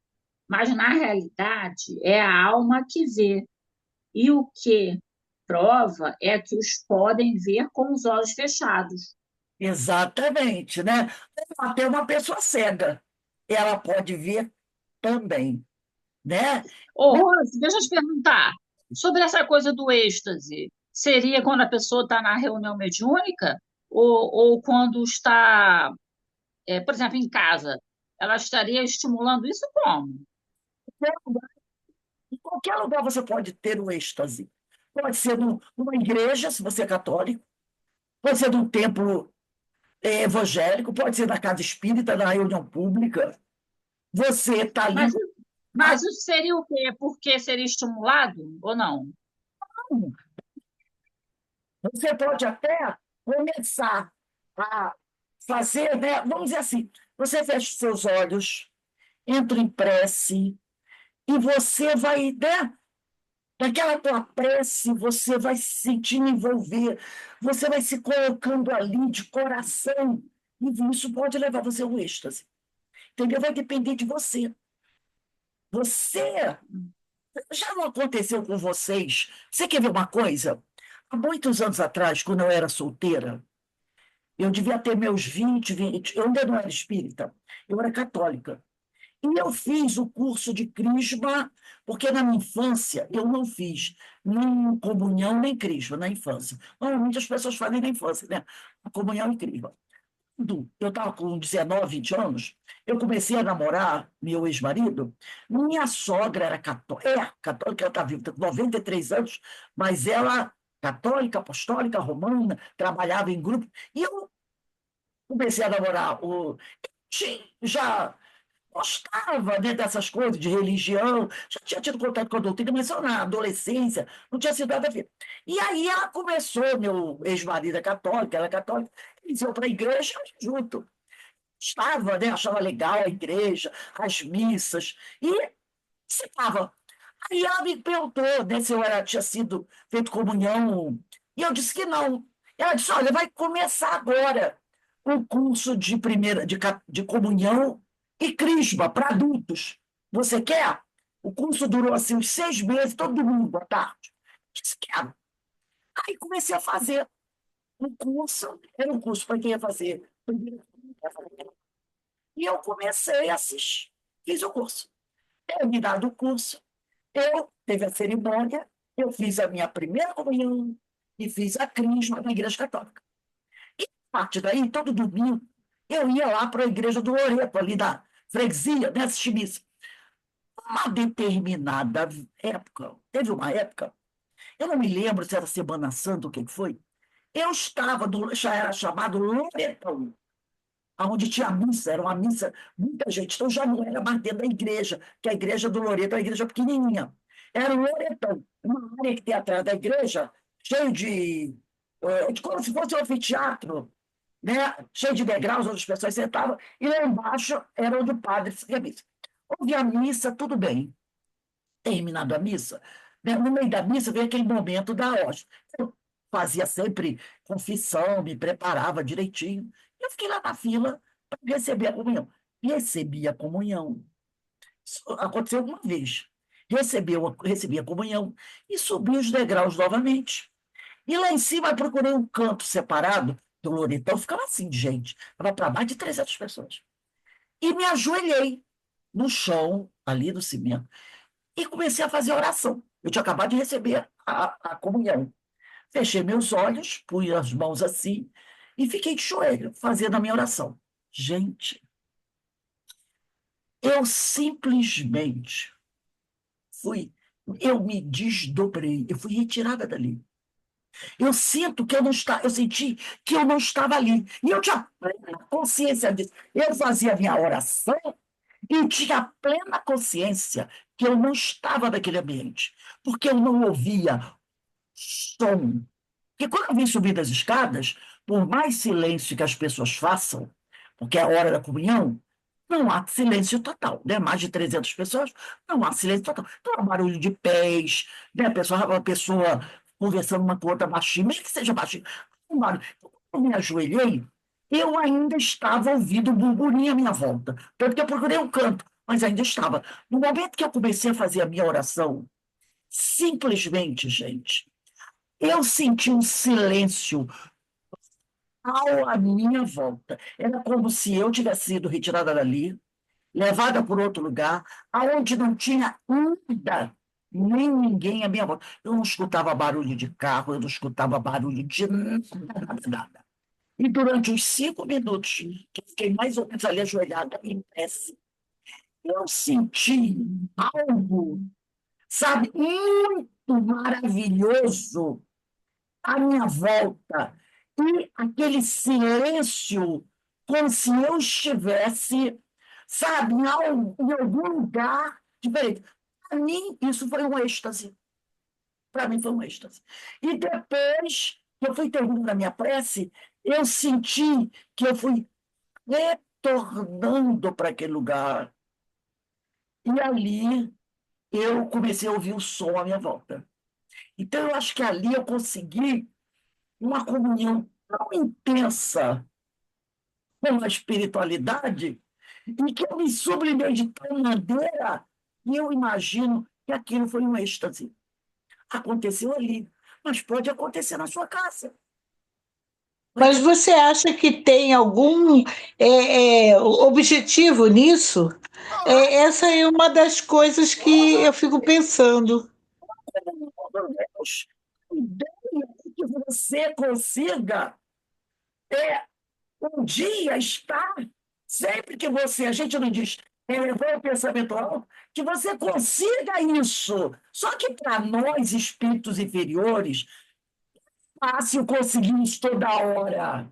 mas na realidade é a alma que vê. E o que prova é que os podem ver com os olhos fechados. Exatamente, né? Até uma pessoa cega, ela pode ver também, né? Ô, Rose, deixa eu te perguntar, sobre essa coisa do êxtase, seria quando a pessoa está na reunião mediúnica ou quando está, por exemplo, em casa? Ela estaria estimulando isso como? Em qualquer lugar você pode ter um êxtase. Pode ser numa igreja, se você é católico, pode ser num templo evangélico, pode ser na casa espírita, na reunião pública. Você está ali. Mas isso seria o quê? Porque seria estimulado ou não? Você pode até começar a fazer, né? Vamos dizer assim, você fecha os seus olhos, entra em prece, e você vai, né? Naquela tua prece, você vai se sentindo envolver, você vai se colocando ali de coração, e isso pode levar você ao êxtase. Entendeu? Vai depender de você. Você. Já não aconteceu com vocês? Você quer ver uma coisa? Há muitos anos atrás, quando eu era solteira, eu devia ter meus 20, eu ainda não era espírita, eu era católica. E eu fiz o curso de Crisma, porque na minha infância eu não fiz nem comunhão nem Crisma na infância. Normalmente as pessoas fazem na infância, né? A comunhão e Crisma. quando eu estava com 19, 20 anos, eu comecei a namorar meu ex-marido. Minha sogra era católica, ela está viva, tem 93 anos, mas ela, católica, apostólica, romana, trabalhava em grupo. E eu comecei a namorar já gostava, né, dessas coisas de religião, já tinha tido contato com a doutrina, mas só na adolescência, não tinha sido nada a ver. E aí ela começou, meu ex-marido é católico, ela é católica, eles iam para a igreja junto. Estava, né, achava legal a igreja, as missas, e participava. Aí ela me perguntou, né, se eu tinha sido feito comunhão, e eu disse que não. Ela disse, olha, vai começar agora o curso de primeira de comunhão e crisma para adultos. Você quer? O curso durou assim uns 6 meses, todo domingo à tarde. Disse, quero. Aí comecei a fazer um curso, era um curso para quem ia fazer primeira comunhão. E eu comecei a assistir, fiz o curso. Terminado o curso, teve a cerimônia, eu fiz a minha primeira comunhão e fiz a crisma na Igreja Católica. E, a partir daí, todo domingo, eu ia lá para a Igreja do Loreto, ali da freguesia, né, assistir missa. Uma determinada época, teve uma época, eu não me lembro se era Semana Santa ou o que foi, eu estava, já era chamado Loretão, onde tinha missa, era uma missa, muita gente, então já não era mais dentro da igreja, que a igreja do Loreto é uma igreja pequenininha. Era o Loretão, uma área que tem atrás da igreja, cheio de como se fosse um anfiteatro, né? Cheio de degraus onde as pessoas sentavam, e lá embaixo era onde o padre fazia a missa. Houve a missa, tudo bem. Terminado a missa, né? No meio da missa veio aquele momento da hóstia. Eu fazia sempre confissão, me preparava direitinho. Eu fiquei lá na fila para receber a comunhão. Recebi a comunhão. Isso aconteceu uma vez. Recebi a comunhão e subi os degraus novamente. E lá em cima eu procurei um canto separado do Loretão, ficava assim de gente, estava para mais de 300 pessoas. E me ajoelhei no chão, ali no cimento, e comecei a fazer oração. Eu tinha acabado de receber a comunhão. Fechei meus olhos, pus as mãos assim, e fiquei de joelho, fazendo a minha oração. Gente, eu simplesmente eu me desdobrei, eu fui retirada dali. Eu senti que eu não estava ali. E eu tinha plena consciência disso. Eu fazia a minha oração e tinha plena consciência que eu não estava naquele ambiente, porque eu não ouvia som. Porque quando eu vim subir das escadas, por mais silêncio que as pessoas façam, porque é a hora da comunhão, não há silêncio total, né? Mais de 300 pessoas, não há silêncio total. Então, há barulho de pés, né? A pessoa conversando uma com outra baixinho, mesmo que seja baixinho. Um barulho. Então, quando eu me ajoelhei, eu ainda estava ouvindo um burburinho à minha volta. Tanto que eu procurei um canto, mas ainda estava. No momento que eu comecei a fazer a minha oração, simplesmente, gente, eu senti um silêncio à minha volta. Era como se eu tivesse sido retirada dali, levada por outro lugar, aonde não tinha nada, nem ninguém à minha volta. Eu não escutava barulho de carro, eu não escutava barulho de nada, nada. E durante uns 5 minutos, que eu fiquei mais ou menos ali ajoelhada em prece, eu senti algo, sabe, muito maravilhoso à minha volta. E aquele silêncio, como se eu estivesse, sabe, em algum lugar diferente. Para mim, isso foi um êxtase. Para mim, foi um êxtase. E depois que eu fui terminando a minha prece, eu senti que eu fui retornando para aquele lugar. E ali eu comecei a ouvir o som à minha volta. Então, eu acho que ali eu consegui uma comunhão tão intensa com a espiritualidade e que eu me sublimei de tal maneira e eu imagino que aquilo foi um êxtase. Aconteceu ali, mas pode acontecer na sua casa. Mas você acha que tem algum objetivo nisso? Essa é uma das coisas que eu fico pensando. Meu Deus, a ideia é que você consiga Um dia está, sempre que você, a gente não diz, elevou o pensamento alto, que você consiga isso. Só que para nós, espíritos inferiores, fácil conseguir isso toda hora.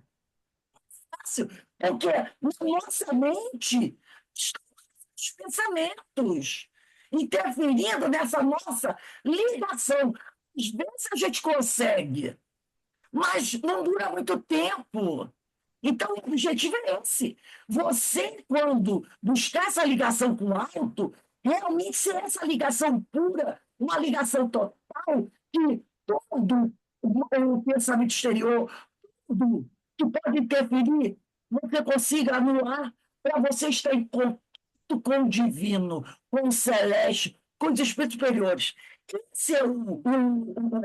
Fácil, porque na nossa mente estão os pensamentos interferindo nessa nossa ligação. Às vezes a gente consegue, mas não dura muito tempo. Então, o objetivo é esse. Você, quando buscar essa ligação com o alto, realmente ser essa ligação pura, uma ligação total, que todo o pensamento exterior, tudo que pode interferir, você consiga anular para você estar em contato com o divino, com o celeste, com os espíritos superiores. Esse é quando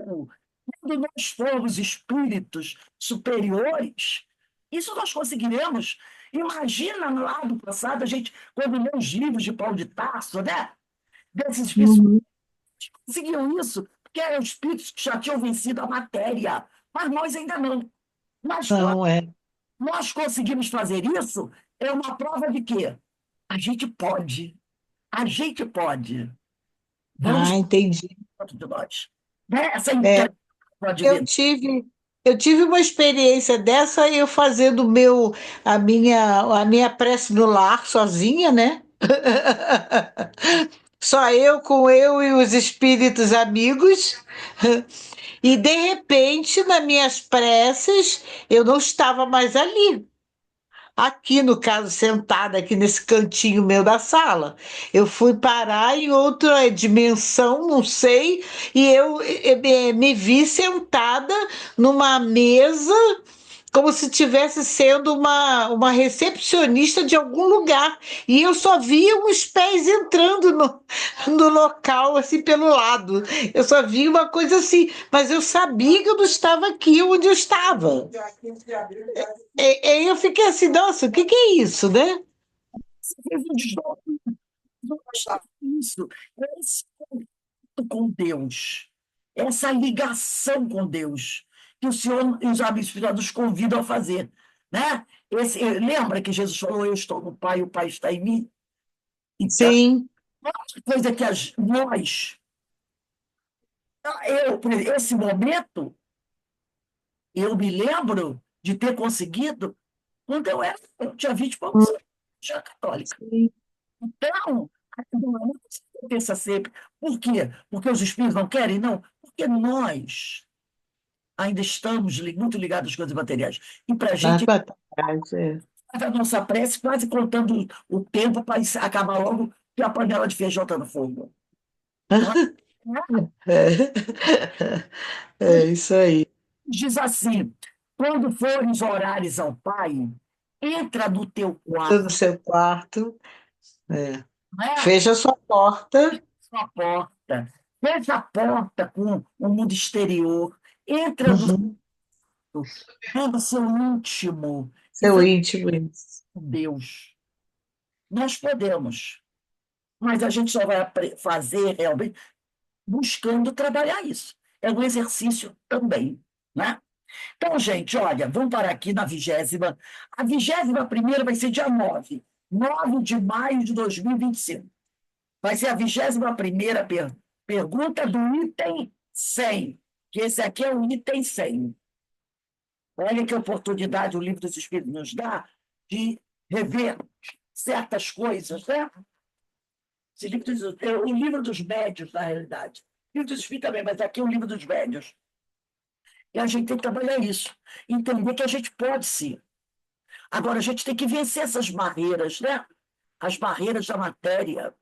nós formos espíritos superiores, isso nós conseguiremos. Imagina lá do passado, a gente, quando lê os livros de Paulo de Tarso, né? Desses espíritos Uhum. conseguiam isso, porque eram espíritos que já tinham vencido a matéria, mas nós ainda não. Mas quando Não é. nós conseguimos fazer isso, é uma prova de que a gente pode. A gente pode. Vamos Ah, entendi. dentro de nós. Né? Essa É, entrega pode eu vir. tive, eu tive uma experiência dessa, eu fazendo a minha prece no lar sozinha, né? Só eu com eu e os espíritos amigos. E de repente, nas minhas preces, eu não estava mais ali. Aqui, no caso, sentada aqui nesse cantinho meu da sala. Eu fui parar em outra dimensão, não sei, e eu me vi sentada numa mesa, como se estivesse sendo uma recepcionista de algum lugar. E eu só via uns pés entrando no local, assim, pelo lado. Eu só via uma coisa assim, mas eu sabia que eu não estava aqui onde eu estava. E eu fiquei assim, nossa, o que que é isso, né? Você fez um desdobramento. Não bastava isso. É esse contato com Deus, essa ligação com Deus, que o Senhor e os amigos espirituais nos convidam a fazer. Né? Lembra que Jesus falou: Eu estou no Pai, o Pai está em mim? Então, Sim, uma coisa que nós, por exemplo, esse momento, eu me lembro de ter conseguido quando eu tinha 20 e poucos anos, já católica. sim. Então, não é uma coisa que eu penso sempre. Por quê? Porque os espíritos não querem? Não. Porque nós ainda estamos muito ligados às coisas materiais. E para a Lá gente, para trás, é. faz a nossa prece quase contando o tempo para acabar logo que a panela de feijão está no fogo. Não é? É isso aí. Diz assim: quando fores orares ao Pai, entra no teu Estou quarto, no seu quarto, é. né? Fecha a sua porta. Sua porta, fecha a porta com o mundo exterior, entra no Uhum. seu íntimo e Seu fala íntimo. Isso. com Deus. Nós podemos, mas a gente só vai fazer realmente buscando trabalhar isso. É um exercício também, né? Então, gente, olha, vamos parar aqui na 20ª. A 21ª vai ser dia 9 de maio de 2025. Vai ser a 21ª pergunta do item 100, que esse aqui é o item 100. Olha que oportunidade o Livro dos Espíritos nos dá de rever certas coisas, né? É o livro dos médios, na realidade. O livro dos Espíritos também, mas aqui é o livro dos médios. E a gente tem que trabalhar isso, entender que a gente pode sim. Agora, a gente tem que vencer essas barreiras, né? As barreiras da matéria,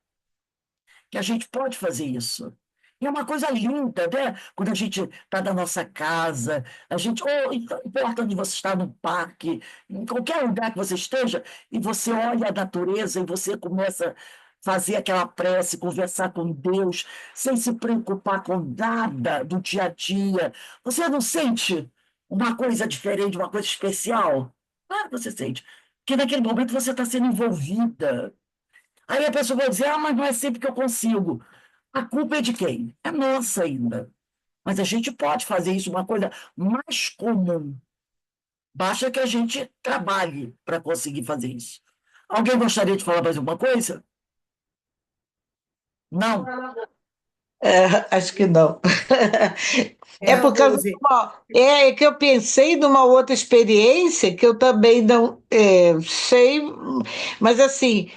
que a gente pode fazer isso. E é uma coisa linda, né? Quando a gente está na nossa casa, a gente, ou não importa onde você está, no parque, em qualquer lugar que você esteja, e você olha a natureza e você começa a fazer aquela prece, conversar com Deus, sem se preocupar com nada do dia a dia. Você não sente uma coisa diferente, uma coisa especial? Claro que você sente. Porque naquele momento você está sendo envolvida. Aí a pessoa vai dizer: mas não é sempre que eu consigo. A culpa é de quem? É nossa ainda. Mas a gente pode fazer isso uma coisa mais comum. Basta que a gente trabalhe para conseguir fazer isso. Alguém gostaria de falar mais alguma coisa? Não? Acho que não. É por causa de Rose, que eu pensei numa outra experiência que eu também não sei, mas assim,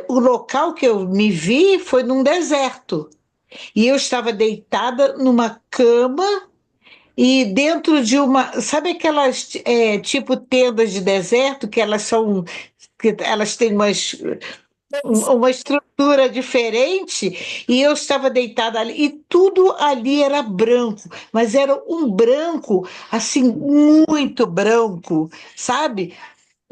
o local que eu me vi foi num deserto. E eu estava deitada numa cama e dentro de uma, sabe aquelas tipo tendas de deserto que elas têm uma estrutura diferente, e eu estava deitada ali, e tudo ali era branco, mas era um branco, assim, muito branco, sabe?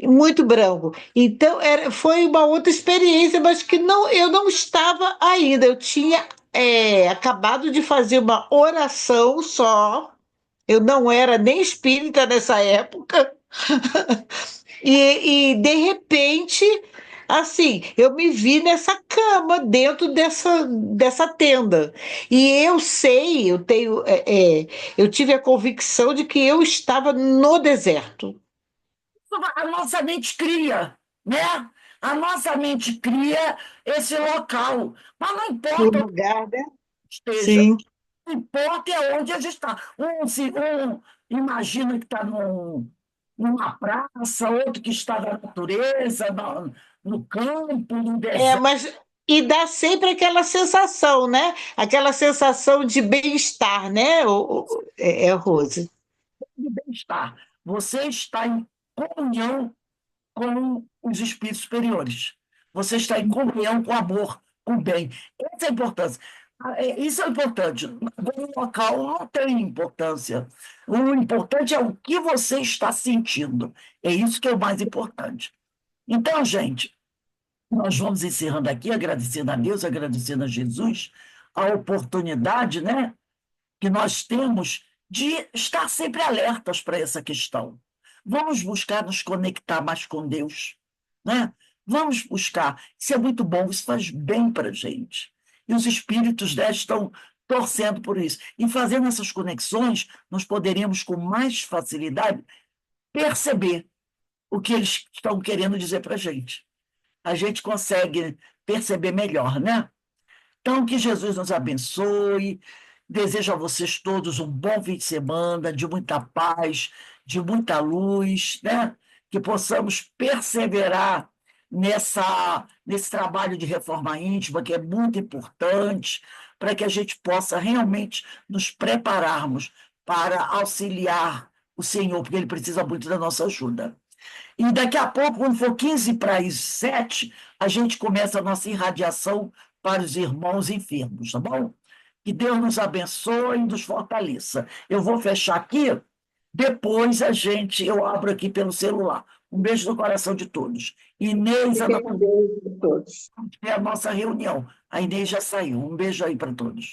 Muito branco. Então, foi uma outra experiência, mas que não, eu não estava ainda. Eu tinha acabado de fazer uma oração só. Eu não era nem espírita nessa época. De repente, assim, eu me vi nessa cama, dentro dessa tenda. E eu sei, eu tive a convicção de que eu estava no deserto. A nossa mente cria, né? A nossa mente cria esse local. Mas não O importa onde lugar, né? esteja, Sim. o que importa é onde a gente está. Um imagina que está numa praça, outro que está na natureza, no campo, no deserto. Mas e dá sempre aquela sensação, né? Aquela sensação de bem-estar, né, Rose? De bem-estar. Você está em comunhão com os espíritos superiores. Você está em comunhão com o amor, com o bem. Essa é a importância. Isso é importante. O local não tem importância. O importante é o que você está sentindo. É isso que é o mais importante. Então, gente, nós vamos encerrando aqui, agradecendo a Deus, agradecendo a Jesus, a oportunidade, né, que nós temos de estar sempre alertas para essa questão. Vamos buscar nos conectar mais com Deus, né? Vamos buscar. Isso é muito bom, isso faz bem para a gente. E os espíritos, né, estão torcendo por isso. E fazendo essas conexões, nós poderíamos, com mais facilidade, perceber o que eles estão querendo dizer para a gente. A gente consegue perceber melhor, né? Então, que Jesus nos abençoe. Desejo a vocês todos um bom fim de semana, de muita paz, de muita luz, né? Que possamos perseverar nesse trabalho de reforma íntima, que é muito importante, para que a gente possa realmente nos prepararmos para auxiliar o Senhor, porque Ele precisa muito da nossa ajuda. E daqui a pouco, quando for 15 para as 7, a gente começa a nossa irradiação para os irmãos enfermos, tá bom? Que Deus nos abençoe e nos fortaleça. Eu vou fechar aqui, depois eu abro aqui pelo celular. Um beijo no coração de todos. Inês, Fiquem com Deus, todos. é a nossa reunião. A Inês já saiu. Um beijo aí para todos.